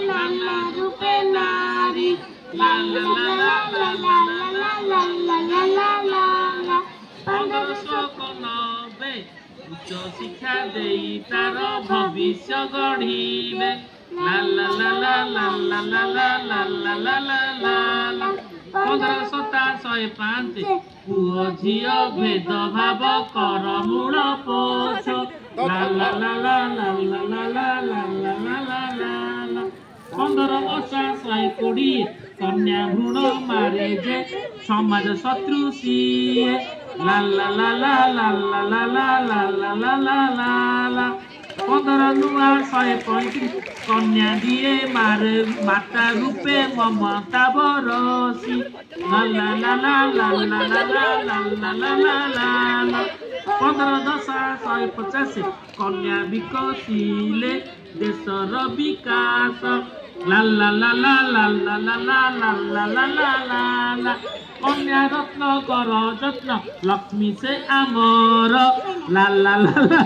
नाना रूपे नारी ला ला ला ला ला ला ला ला ला ला 1590 उच्च शिक्षा देई तार भविष्य गढ़िबे ला ला ला ला ला ला ला ला ला ला ला ला 1505 पुओ झियो भेद भाव कर मूल पोछ ला ला ला ला ला ला ला ला ला ला ला 1520 कन्या भ्रूण मारे जे समाज शत्रु सिए ला ला ला ला ला ला ला ला ला ला ला ला 1535 कन्या दिए मारे माता रूपे ममता बरसी ला ला ला ला ला ला ला ला ला ला 1550 कन्या विकसिले देशर विकास ला ला ला ला ला ला ला ला ला ला ला ला कन्या रत्न कर जत्न लक्ष्मी से आमर ला ला ला ला